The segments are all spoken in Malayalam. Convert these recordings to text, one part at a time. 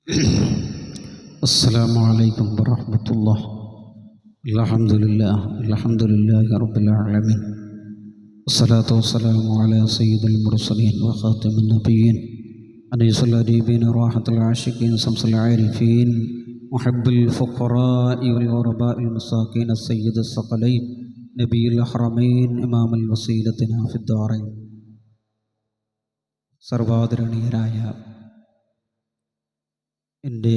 السلام عليكم ورحمة الله. الحمد لله رب العالمين، والصلاة والسلام على سيد المرسلين وخاتم النبيين أنيس الأديبين راحة العاشقين شمس العارفين محب الفقراء والغرباء المساكين السيد الثقلين نبي الحرمين إمام الوسيلتنا في الدارين. സർവാദരണീയരായ എൻ്റെ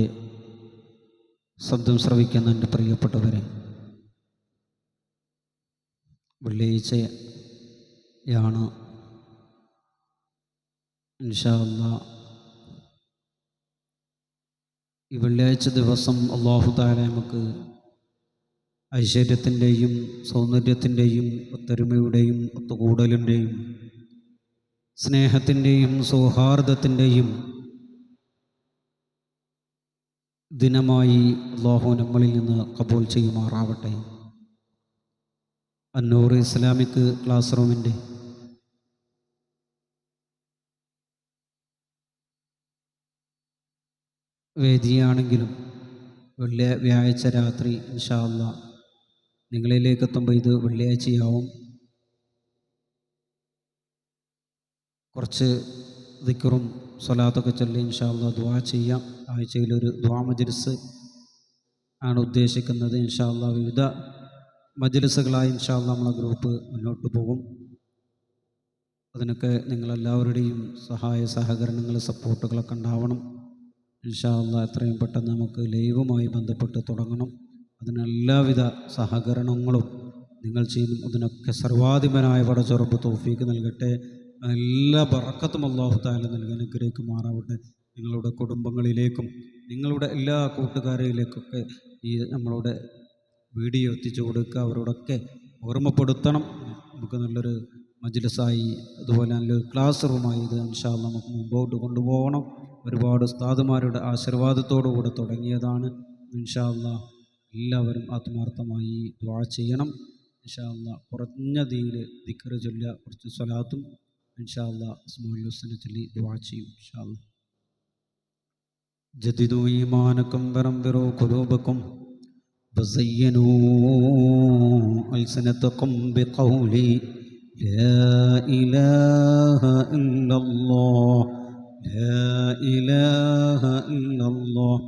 ശബ്ദം ശ്രവിക്കുന്ന എൻ്റെ പ്രിയപ്പെട്ടവരെ, വെള്ളിയാഴ്ചയാണ്. ഇൻഷാ അല്ലാഹ് ഈ വെള്ളിയാഴ്ച ദിവസം അല്ലാഹു തആല നമുക്ക് ഐശ്വര്യത്തിൻ്റെയും സൗന്ദര്യത്തിൻ്റെയും ഒത്തൊരുമയുടെയും ഒത്തുകൂടലിൻ്റെയും സ്നേഹത്തിൻ്റെയും സൗഹാർദ്ദത്തിൻ്റെയും ദിനമായി അല്ലാഹു നമ്മളിൽ നിന്ന് ഖബൂൽ ചെയ്യുമാറാവട്ടെ. അന്നൂർ ഇസ്ലാമിക് ക്ലാസ് റൂമിൻ്റെ വേദിയാണെങ്കിലും വ്യാഴാഴ്ച രാത്രി ഇൻഷാ അല്ലാഹ് നിങ്ങളിലേക്ക് എത്തുമ്പോൾ ഇത് വെള്ളിയാഴ്ചയാവും. കുറച്ച് ദിക്റും സ്വലാത്തൊക്കെ ചൊല്ലി ഇൻഷാ അല്ലാഹ് ദുആ ചെയ്യാം. ആഴ്ചയിലൊരു ദുആ മജ്ലിസ് ആണ് ഉദ്ദേശിക്കുന്നത്. ഇൻഷാ അല്ലാഹ് വിവിധ മജ്ലിസുകളായി ഇൻഷാ അല്ലാഹ് നമ്മളെ ഗ്രൂപ്പ് മുന്നോട്ട് പോകും. അതിനൊക്കെ നിങ്ങളെല്ലാവരുടെയും സഹായ സഹകരണങ്ങൾ സപ്പോർട്ടുകളൊക്കെ ഉണ്ടാവണം. ഇൻഷാ അല്ലാഹ് എത്രയും പെട്ടെന്ന് നമുക്ക് ലൈവുമായി ബന്ധപ്പെട്ട് തുടങ്ങണം. അതിനെല്ലാവിധ സഹകരണങ്ങളും നിങ്ങൾ ചെയ്യും. അതിനൊക്കെ സർവാധിപനായ പടച്ചറബ്ബ് തൗഫീക്ക് നൽകട്ടെ. എല്ലാ ബറക്കത്തും അല്ലാഹു തആല നൽകി അനുഗ്രഹിക്കുമാറാവട്ടെ. നിങ്ങളുടെ കുടുംബങ്ങളിലേക്കും നിങ്ങളുടെ എല്ലാ കൂട്ടുകാരിലേക്കൊക്കെ ഈ നമ്മളുടെ വീഡിയോ എത്തിച്ചു കൊടുക്കുക. അവരോടൊക്കെ ഓർമ്മപ്പെടുത്തണം. നമുക്ക് നല്ലൊരു മജ്ലിസായി അതുപോലെ നല്ലൊരു ക്ലാസ് റൂമായി ഇത് ഇൻഷാ അല്ലാഹ് നമുക്ക് മുമ്പോട്ട് കൊണ്ടുപോകണം. ഒരുപാട് ഉസ്താദുമാരുടെ ആശീർവാദത്തോടുകൂടെ തുടങ്ങിയതാണ്. ഇൻഷാ അല്ലാഹ് എല്ലാവരും ആത്മാർത്ഥമായി ദുആ ചെയ്യണം. ഇൻഷാ അല്ലാഹ് കുറഞ്ഞ ദീനിൽ ദിക്ർ ചൊല്ലുക, കുറച്ച് സ്വലാത്തും ഇൻഷാ അല്ലാഹ് അസ്മാഉൽ ഹുസ്ന ചൊല്ലി ദുആ ചെയ്യും. ഇൻഷാ അല്ലാഹ് ജദിദു ഈമാനക്കും വറംബിറു ഖുലൂബക്കും വസയ്യനൂ അൽസനതക്കും ബിഖൗലി ലാ ഇലാഹ ഇല്ലല്ലാഹ് ലാ ഇലാഹ ഇല്ലല്ലാഹ്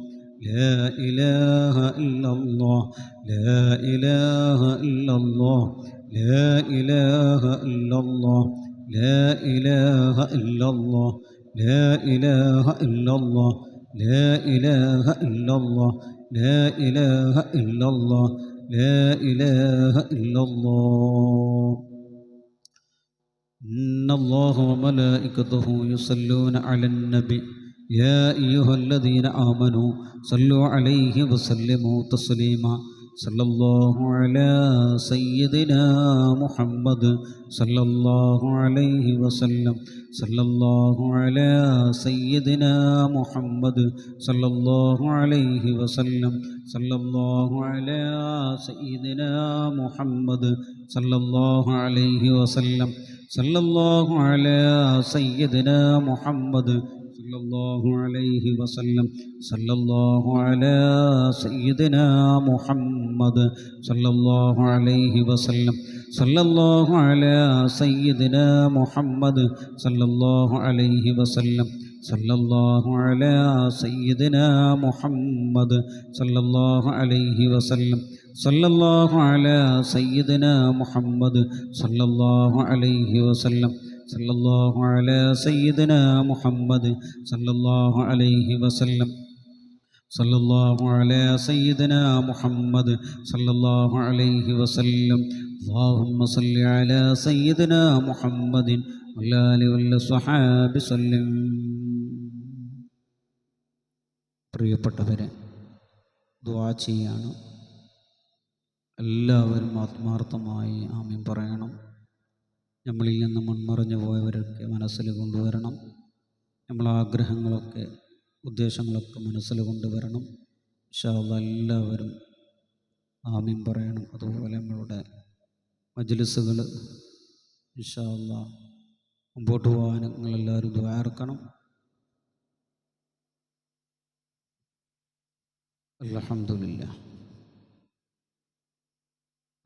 ലാ ഇലാഹ ഇല്ലല്ലാഹ് ലാ ഇലാഹ ഇല്ലല്ലാഹ് ലാ ഇലാഹ ഇല്ലല്ലാഹ് ലാ ഇലാഹ ഇല്ലല്ലാഹ് ലാ ഇലാഹ ഇല്ലല്ലാഹ് ലാ ഇലാഹ ഇല്ലല്ലാഹ് ലാ ഇലാഹ ഇല്ലല്ലാഹ് ലാ ഇലാഹ ഇല്ലല്ലാഹ്. ഇന്നല്ലാഹ വമലായികതഹു യുസല്ലൂന അലൻ നബി യാ അയ്യുഹല്ലദീന ആമനൂ സല്ലു അലൈഹി വസല്ലിമൂ തസ്ലീമാ. സല്ലല്ലാഹു അലാ സയ്യിദിനാ മുഹമ്മദ് സല്ലല്ലാഹു അലൈഹി വസല്ലം. സല്ലല്ലാഹു അലാ സയ്യിദിനാ മുഹമ്മദ് സല്ലല്ലാഹു അലൈഹി വസല്ലം. സല്ലല്ലാഹു അലാ സയ്യിദിനാ മുഹമ്മദ് സല്ലല്ലാഹു അലൈഹി വസല്ലം. സല്ലല്ലാഹു അലാ സയ്യിദിനാ മുഹമ്മദ് സല്ലല്ലാഹു അലൈഹി വസല്ലം. സല്ലല്ലാഹു അലാ സയ്യിദിനാ മുഹമ്മദ് സല്ലല്ലാഹു അലൈഹി വസല്ലം. സല്ലല്ലാഹു അലാ സയ്യിദിനാ മുഹമ്മദ് സല്ലല്ലാഹു അലൈഹി വസല്ലം. സല്ലല്ലാഹു അലാ സയ്യിദിനാ മുഹമ്മദ് സല്ലല്ലാഹു അലൈഹി വസല്ലം. സല്ലല്ലാഹു അലാ സയ്യിദിനാ മുഹമ്മദ് സല്ലല്ലാഹു അലൈഹി വസല്ലം. സല്ലല്ലാഹു അലാ സയ്യിദിനാ മുഹമ്മദ് സല്ലല്ലാഹു അലൈഹി വസല്ലം. സല്ലല്ലാഹു അലാ സയ്യിദിനാ മുഹമ്മദ് സല്ലല്ലാഹു അലൈഹി വസല്ലം. അല്ലാഹുമ്മ സല്ലി അലാ സയ്യിദിനാ മുഹമ്മദിൻ വഅലാ ആലിഹി വസ്സഹാബി സല്ലം. പ്രിയപ്പെട്ടവരെ, ദുആ ചെയ്യാണ്. എല്ലാവരും ആത്മാർത്ഥമായി ആമീൻ പറയണം. നമ്മളിൽ നിന്ന് മുൻമറഞ്ഞു പോയവരൊക്കെ മനസ്സിൽ കൊണ്ടുവരണം. നമ്മളെ ആഗ്രഹങ്ങളൊക്കെ ഉദ്ദേശങ്ങളൊക്കെ മനസ്സിൽ കൊണ്ടുവരണം. ഇൻഷാ അല്ലാഹ് എല്ലാവരും ആമീൻ പറയണം. അതുപോലെ നമ്മളുടെ മജ്ലിസുകൾ ഇൻഷാ അല്ലാഹ് മുമ്പോട്ട് പോകാൻ നിങ്ങളെല്ലാവരും ദുആ ഇറക്കണം. അൽഹംദുലില്ലാഹ്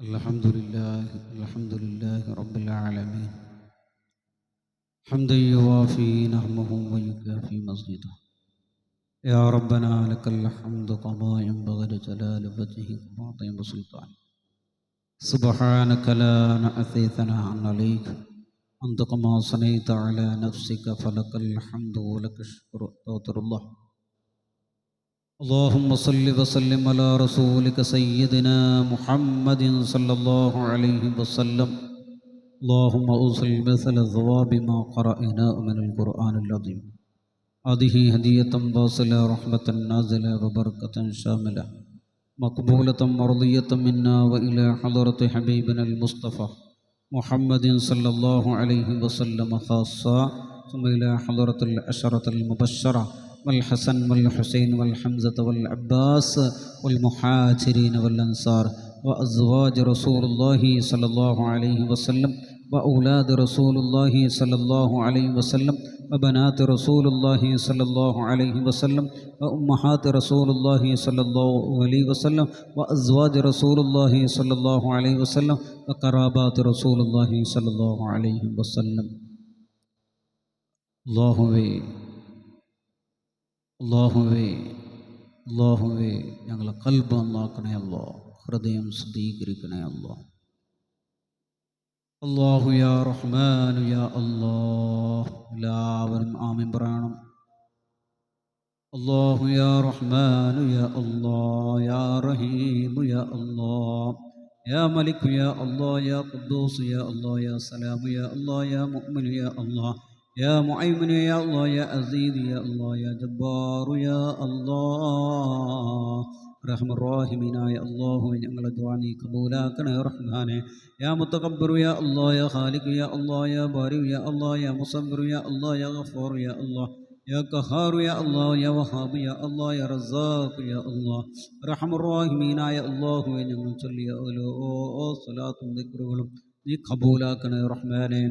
അൽഹംദുലില്ലാഹി റബ്ബിൽ ആലമീൻ ഹംദൻ യുവാഫി നഅ്മഹു വയുകാഫി മസ്ജിദഹു യാ റബ്ബനാ ലക്കൽ ഹംദു കമാ യൻബഗി ലജലാലി വജ്ഹിക വഅദീമി സുൽത്താനിക സുബ്ഹാനക ലാ നഅ്തി സനാഅൻ അലൈക അൻത കമാ സനൈത അലാ നഫ്സിക ഫലക്കൽ ഹംദു വലക ശുക്രു തൗതറുല്ലാഹ് اللهم صل وسلم على رسولك سيدنا محمد صلى الله عليه وسلم اللهم أوصل مثل الثواب ما قرأنا من القرآن العظيم هذه هدية واصلة رحمة نازلة وبركة شاملة مقبولة مرضية منا وإلى حضرة حبيبنا المصطفى محمد صلى الله عليه وسلم خاصة ثم إلى حضرة العشرة المبشرة والحسن والحسين والحمزة والعباس والمهاجرين والأنصار وأزواج رسول الله صلى الله عليه وسلم وأولاد رسول الله صلى الله عليه وسلم وبنات رسول الله صلى الله عليه وسلم وأمهات رسول الله صلى الله عليه وسلم وأزواج رسول الله صلى الله عليه وسلم وقرابات رسول الله صلى الله عليه وسلم അല്ലാഹുവേ ഞങ്ങളെ ഖൽബ് നന്നാക്കണേ അല്ലാഹ്, ഹൃദയം ശുദ്ധീകരിക്കണേ അല്ലാഹ്. അല്ലാഹു യാ റഹ്മാനു യാ അല്ലാഹ്. എല്ലാവരും ആമീൻ പറയണം. അല്ലാഹു യാ റഹ്മാനു യാ അല്ലാഹ്, യാ റഹീമു യാ അല്ലാഹ്, യാ മലിക് യാ അല്ലാഹ്, യാ ഖുദ്ദൂസ് യാ അല്ലാഹ്, യാ സലാമു യാ അല്ലാഹ്, യാ മുഅ്മിനു യാ അല്ലാഹ്, يا معين يا الله، يا عزيز يا الله، يا جبار يا الله. رحم الراحمين يا الله ഞങ്ങളെ ദുആ നീ കബൂലാക്കണേ റഹ്മാനേ. യാ മുതകബ്ബിർ യാ അല്ലാഹ്, യാ ഖാലിഖ് യാ അല്ലാഹ്, യാ ബാരി യാ അല്ലാഹ്, യാ മുസവ്വിർ യാ അല്ലാഹ്, യാ ഗഫൂർ യാ അല്ലാഹ്, യാ ഖഹാർ യാ അല്ലാഹ്, യാ വഹാബ് യാ അല്ലാഹ്, യാ റസാഖ് യാ അല്ലാഹ്. റഹ്മർ റഹീമീൻ യാ അല്ലാഹു ഞങ്ങൾ ചൊല്ലിയ ഓരോ സ്വലാത്തും ദിക്റുകളും നീ കബൂലാക്കണേ റഹ്മാനേ,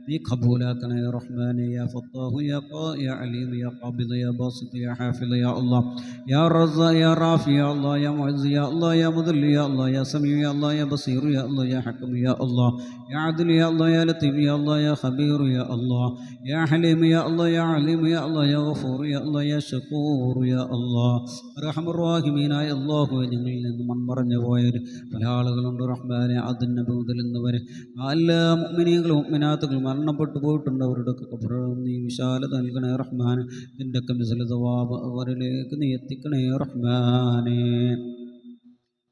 നീ കബൂലാക്കണേ റഹ്മാനേ. യാ ഫത്താഹു യാ യാ അലീം യാ ഖാബിദ് യാ ബാസിത്ത് യാ ഹാഫിദ് യാ അല്ലാഹ്, യാ റസാഖ് യാ റാഫി യാ അല്ലാഹ്, യാ മുഅസ്സ് യാ അല്ലാഹ്, യാ മുദല്ല് യാ അല്ലാഹ്, യാ സമീഉ യാ അല്ലാഹ്, യാ ബസീർ യാ അല്ലാഹ്, യാ ഹക്കം യാ അല്ലാഹ്, യാ അദ്ൽ യാ അല്ലാഹ്, യാ ലത്തീഫ് യാ അല്ലാഹ്, യാ ഖബീർ യാ അല്ലാഹ്, യാ ഹലീം യാ അല്ലാഹ്, യാ അലീം യാ അല്ലാഹ്, യാ ഗഫൂർ യാ അല്ലാഹ്, യാ ശകൂർ യാ അല്ലാഹ്. റഹ്മർ റഹീമീനായ അല്ലാഹു ഞങ്ങളിൽ നിന്ന് മൺമറഞ്ഞു പോയവർ പല ആളുകളുണ്ട് റഹ്മാനെ. അതിന് മുതൽ ഇന്ന് വരെ എല്ലാ മുഅ്മിനീങ്ങളും മുഅ്മിനാത്തുകളും മരണപ്പെട്ടു പോയിട്ടുണ്ട്. അവരുടെയൊക്കെ ഖബറുകൾ നീ വിശാലത നൽകണേ റഹ്മാൻ. ഇതിൻ്റെയൊക്കെ മിസ്ല സവാബ് അവരിലേക്ക് നീ എത്തിക്കണേ റഹ്മാനേ.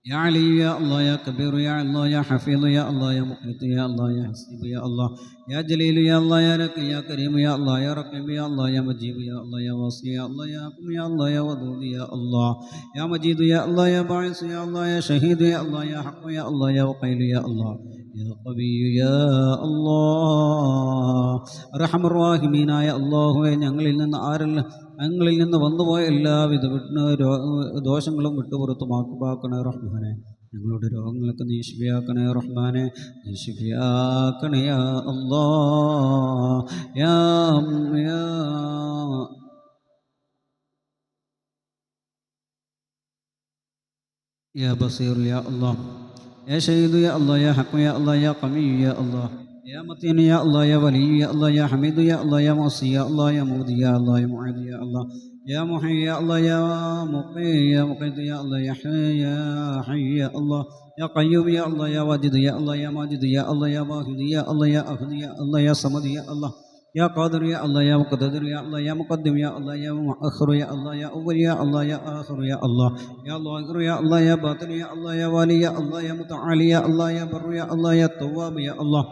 يا علي يا الله، يا كبير يا الله، يا حفيظ يا الله، يا مقيت يا الله، يا حسيب يا الله، يا جليل يا الله، يا رقي يا كريم يا الله، يا رقيب يا الله، يا مجيب يا الله، يا واسع يا الله، يا حكم يا الله، يا ودود يا الله، يا مجيد يا الله، يا باعث يا الله، يا شهيد يا الله، يا حق يا الله، يا وقيل يا الله، يا قوي يا الله. رحم الراحمين يا الله ഞങ്ങളിൽ നിന്ന് വന്നുപോയ എല്ലാവിധ ദോഷങ്ങളും വിട്ടുപുറത്ത് മാക്കുപാക്കണേ റഹ്മാനെ. ഞങ്ങളുടെ രോഗങ്ങളൊക്കെ നീ ശിഫിയാക്കണേ റഹ്മാനെ, നീ ശിഫിയാക്കണേ യാ അല്ലാഹ്. യാ ബസീർ യാ അല്ലാഹ്, യാ ഷഹീദ് യാ അല്ലാഹ്, യാ ഹക്കം യാ അല്ലാഹ്, യാ ഖവി യാ അല്ലാഹ്, يا متين يا الله، يا ولي يا الله، يا حميد يا الله، يا موصي يا الله، يا مودي يا الله، يا معيد يا الله، يا محيي يا الله، يا مقيم يا مقيت يا الله، يا حي يا الله، يا قيوم يا الله، يا واجد يا الله، يا ماجد يا الله، يا واحد يا الله، يا أحد يا الله، يا صمد يا الله، يا قادر يا الله، يا مقتدر يا الله، يا مقدم يا الله، يا مؤخر يا الله، يا أول يا الله، يا آخر يا الله، يا ظاهر يا الله، يا باطن يا الله، يا والي يا الله، يا متعالي يا الله، يا بر يا الله، يا تواب يا الله،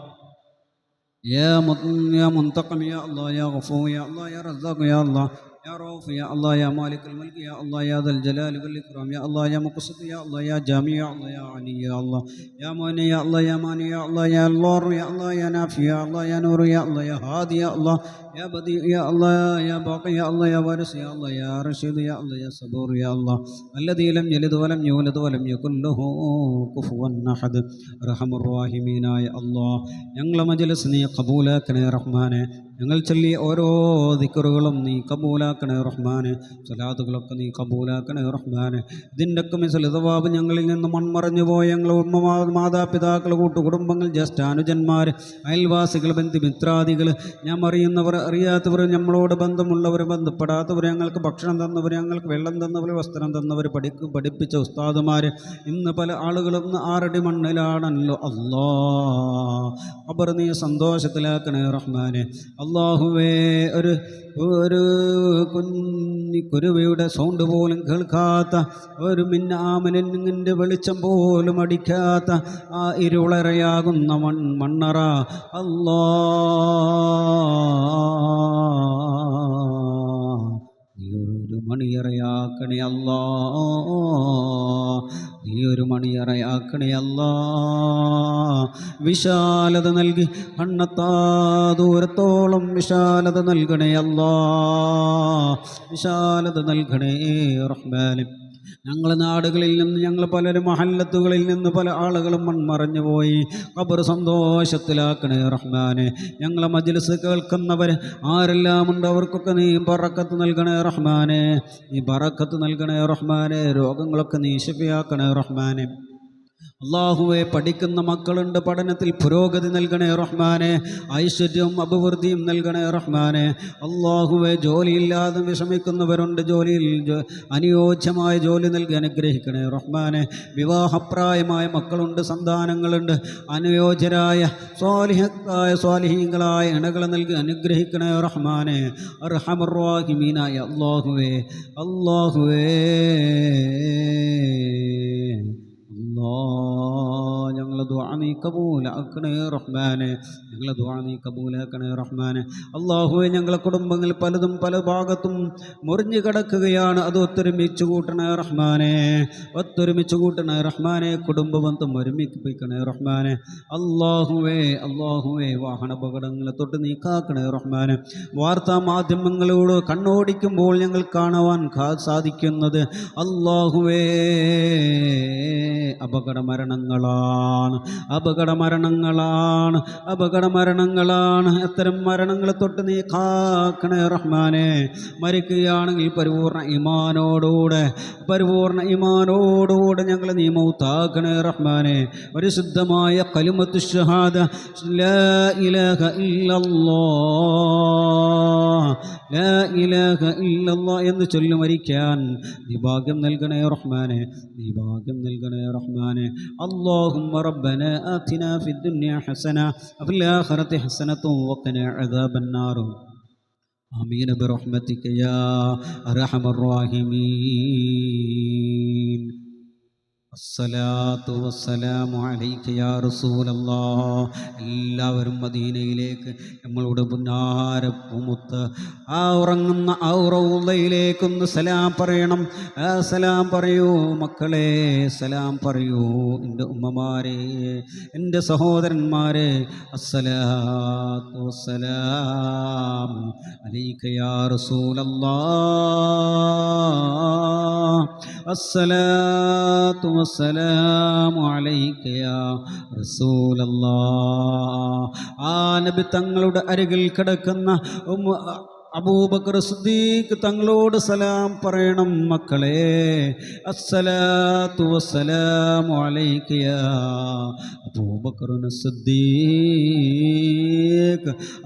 يا منتقم يا الله، يا غفور يا الله، يا رزاق يا الله، يا رؤوف يا الله، يا مالك الملك يا الله، يا ذا الجلال والإكرام يا الله، يا مقسط يا الله، يا جامع يا الله، يا علي يا الله، يا ماني يا الله، يا ماني يا الله، يا الله يا الله، يا نافي يا الله، يا نور يا الله، يا هادي يا الله، يا بديع يا الله، يا باقي يا الله، يا وارث يا الله، يا رشيد يا الله، يا صبور يا الله، الذي لم يلد ولم يولد ولم يكن له كفوا أحد. رحم الراحمين يا الله ഞങ്ങളെ മജ്‌ലിസ് നീ കബൂലാക്കണേ റഹ്മാനെ. ഞങ്ങൾ ചൊല്ലിയ ഓരോ ദിക്റുകളും നീ കബൂലാക്കണേ റഹ്മാനെ. സ്വലാത്തുകളൊക്കെ നീ കബൂലാക്കണേ റഹ്മാനെ. ഇതിൻ്റെയൊക്കെ മിസൽ സവാബ് ഞങ്ങളിൽ നിന്ന് മൺമറഞ്ഞു പോയ ഞങ്ങൾ മാതാപിതാക്കൾ, കൂട്ടുകുടുംബങ്ങൾ, ജ്യേഷ്ഠാനുജന്മാർ, അയൽവാസികൾ, ബന്ധുമിത്രാദികൾ, ഞാൻ അറിയുന്നവർ അറിയാത്തവർ, നമ്മളോട് ബന്ധമുള്ളവർ ബന്ധപ്പെടാത്തവർ, ഞങ്ങൾക്ക് ഭക്ഷണം തന്നവർ, ഞങ്ങൾക്ക് വെള്ളം തന്നവർ, വസ്ത്രം തന്നവർ, പഠിപ്പിച്ച ഉസ്താദുമാർ, ഇന്ന് പല ആളുകളും 6 അടി മണ്ണിലാണല്ലോ. അല്ലാ ഖബർ നീ സന്തോഷത്തിലാക്കണേ റഹ്മാനെ. അല്ലാഹുവേ, ഒരു കുരുവിയുടെ സൗണ്ട് പോലും കേൾക്കാത്ത, ഒരു മിന്നാമിനിൻ്റെ വെളിച്ചം പോലും അടിക്കാത്ത ആ ഇരുളറയാകുന്ന മണ്ണറ അല്ലാ, നീയൊരു മണിയറയാക്കണേ അല്ലാ, നീയൊരു മണിയറയാക്കണേ അല്ലാ. വിശാലത നൽകി കണ്ണെത്താ ദൂരത്തോളം വിശാലത നൽകണേ അല്ലാ, വിശാലത നൽകണേ റഹ്മാനെ. ഞങ്ങൾ നാടുകളിൽ നിന്ന്, ഞങ്ങൾ പലരും മഹല്ലത്തുകളിൽ നിന്ന് പല ആളുകളും മൺമറഞ്ഞു പോയി. ഖബർ സന്തോഷത്തിലാക്കണേ റഹ്മാനെ. ഞങ്ങളെ മജ്ലിസ് കേൾക്കുന്നവർ ആരെല്ലാമുണ്ട് അവർക്കൊക്കെ നീ ബറക്കത്ത് നൽകണേ റഹ്മാനെ, നീ ബറക്കത്ത് നൽകണേ റഹ്മാനെ. രോഗങ്ങളൊക്കെ നീ ശിഫയാക്കണേ റഹ്മാനെ. അല്ലാഹുവേ, പഠിക്കുന്ന മക്കളുണ്ട്, പഠനത്തിൽ പുരോഗതി നൽകണേ റഹ്മാനെ. ഐശ്വര്യവും അഭിവൃദ്ധിയും നൽകണേ റഹ്മാനെ. അല്ലാഹുവേ, ജോലിയില്ലാതെ വിഷമിക്കുന്നവരുണ്ട്, ജോലിയിൽ അനുയോജ്യമായ ജോലി നൽകി അനുഗ്രഹിക്കണേ റഹ്മാനെ. വിവാഹപ്രായമായ മക്കളുണ്ട്, സന്താനങ്ങളുണ്ട്, അനുയോജ്യരായ സ്വാലിഹീങ്ങളായ ഇണകളെ നൽകി അനുഗ്രഹിക്കണേ റഹ്മാനെ. അർഹമർ റഹീമീനായ അല്ലാഹുവേ, അല്ലാഹുവേ, ഞങ്ങളെ ദുആ നീ കബൂലാക്കണേ റഹ്മാനെ, ഞങ്ങളെ ദുആ നീ കബൂലാക്കണേ റഹ്മാനെ. അല്ലാഹുവേ, ഞങ്ങളെ കുടുംബങ്ങൾ പലതും പല ഭാഗത്തും മുറിഞ്ഞു കിടക്കുകയാണ്, അത് ഒത്തൊരുമിച്ച് കൂട്ടണേ റഹ്മാനെ, ഒത്തൊരുമിച്ച് കൂട്ടണേ റഹ്മാനെ. കുടുംബബന്ധം ഒരുമിപ്പിക്കണേ റഹ്മാനെ. അല്ലാഹുവേ, അല്ലാഹുവേ, വാഹനാപകടങ്ങളെ തൊട്ട് നീ കാക്കണേ റഹ്മാനെ. വാർത്താ മാധ്യമങ്ങളോട് കണ്ണോടിക്കുമ്പോൾ ഞങ്ങൾ കാണുവാൻ സാധിക്കുന്നത് അല്ലാഹുവേ അപകടമരണങ്ങളാണ്, അപകടമരണങ്ങളാണ്, അപകടമരണങ്ങളാണ്. അത്തരം മരണങ്ങളെ തൊട്ട് നീ കാക്കണേ റഹ്മാനെ. മരിക്കുകയാണെങ്കിൽ പരിപൂർണ ഈമാനോടുകൂടെ, പരിപൂർണ ഈമാനോടുകൂടെ ഞങ്ങളെ നീ മൗത്താക്കണേ റഹ്മാനെ. പരിശുദ്ധമായ കലിമത്തു ഷഹാദ ലാ ഇലാഹ ഇല്ലല്ലാഹ്, ലാ ഇലാഹ ഇല്ലല്ലാഹ് എന്ന് ചൊല്ലി മരിക്കാൻ നീ ഭാഗ്യം നൽകണേ റഹ്മാനെ, നീ ഭാഗ്യം നൽകണേ റഹ്മാനെ. അല്ലാഹുമ്മ റബ്ബന ആതിനാ ഫിദ്ദുനിയ ഹസന വഫിൽ ആഖിറതി ഹസനത വഖിനാ അദാബന്നാർ. ആമീൻ ബിറഹ്മതിക യാ അർഹമർ റഹീമീൻ. അസ്സലാത്തു വസ്സലാമു അലൈക യാ റസൂലല്ലാഹ്. എല്ലാവരും മദീനയിലേക്ക്, നമ്മളുടെ പുന്നാരപ്പുമുത്ത് ആ ഉറങ്ങുന്ന ആ റൗളയിലേക്കൊന്ന് സലാം പറയണം. സലാം പറയൂ മക്കളെ, സലാം പറയൂ എൻ്റെ ഉമ്മമാരെ, എൻ്റെ സഹോദരന്മാരെ. അസ്സലാത്തു വസ്സലാമു അലൈക യാ റസൂലല്ലാഹ്, അസ്സലാത്തു വസ്സലാമു അലൈക യാ റസൂലല്ലാഹ്. ആ നബി തങ്ങളുടെ അരികിൽ കിടക്കുന്ന അബൂബക്കർ സിദ്ദീഖ് തങ്ങളോട് സലാം പറയണം മക്കളെ. അസ്സലാത്തു വസ്സലാമു അലൈക യാ അബൂബക്കർ സിദ്ദീഖ്,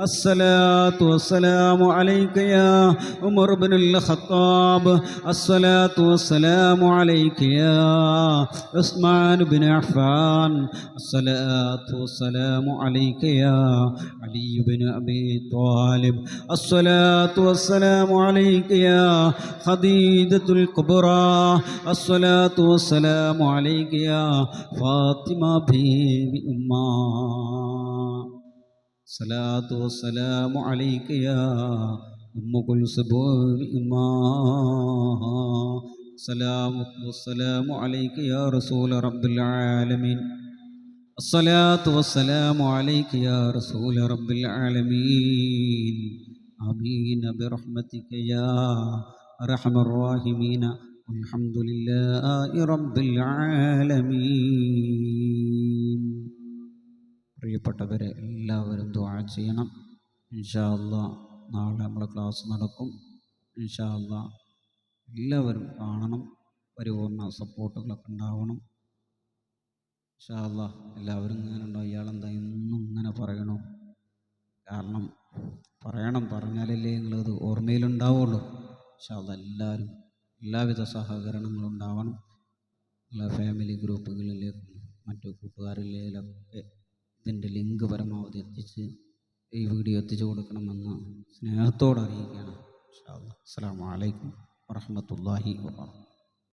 അസ്സലാത്തു വസ്സലാമു അലൈക യാ ഉമർ ഇബ്നുൽ ഖത്താബ്, അസ്സലാത്തു വസ്സലാമു അലൈക യാ ഉസ്മാൻ ഇബ്നു അഫ്ഫാൻ, അസ്സലാത്തു വസ്സലാമു അലൈക യാ അലി ഇബ്നു അബീ ത്വാലിബ്, അസ്സലാത്തു വസ്സലാമു അലൈക യാ ഖദീജത്തുൽ കുബ്റാ, അസ്സലാത്തു വസ്സലാമു അലൈക യാ ഫാത്തിമ ബീവി ഉമ്മ, അസ്സലാത്തു വസ്സലാമു അലൈക യാ ഉമ്മു കുൽസും ഉമ്മ, അസ്സലാത്തു വസ്സലാമു അലൈക യാ റസൂല റബ്ബിൽ ആലമീൻ, അസ്സലാത്തു വസ്സലാമു അലൈക യാ റസൂല റബ്ബിൽ ആലമീൻ. ആമീൻ ബിറഹ്മതിക യാ അർഹമർ റഹീമീൻ. അൽഹംദുലില്ലാഹി റബ്ബിൽ ആലമീൻ. പ്രിയപ്പെട്ടവരെ, എല്ലാവരും ദുആ ചെയ്യണം. ഇൻഷാ അല്ലാ നാളെ നമ്മളെ ക്ലാസ് നടക്കും. ഇൻഷാ അല്ലാ എല്ലാവരും കാണണം, പരിപൂർണ സപ്പോർട്ടുകളൊക്കെ ഉണ്ടാവണം. ഇൻഷാ അല്ലാ എല്ലാവരും ഇങ്ങനെ ഉണ്ടോ, ഇയാളെന്താ എന്നും ഇങ്ങനെ പറയണോ? കാരണം പറഞ്ഞാലല്ലേ നിങ്ങളത് ഓർമ്മയിലുണ്ടാവുള്ളൂ. ഇൻഷാ അല്ലാ എല്ലാവരും എല്ലാവിധ സഹകരണങ്ങളും ഉണ്ടാവണം. നിങ്ങളെ ഫാമിലി ഗ്രൂപ്പുകളിലേക്കും മറ്റു കൂട്ടുകാരിലേക്കൊക്കെ ഇതിൻ്റെ ലിങ്ക് പരമാവധി എത്തിച്ച് ഈ വീഡിയോ എത്തിച്ചു കൊടുക്കണമെന്ന് സ്നേഹത്തോടെ അറിയിക്കുകയാണ്. ഇൻഷാ അല്ലാ. അസ്സലാമു അലൈക്കും വറഹ്മത്തുള്ളാഹി വബറകാതുഹു.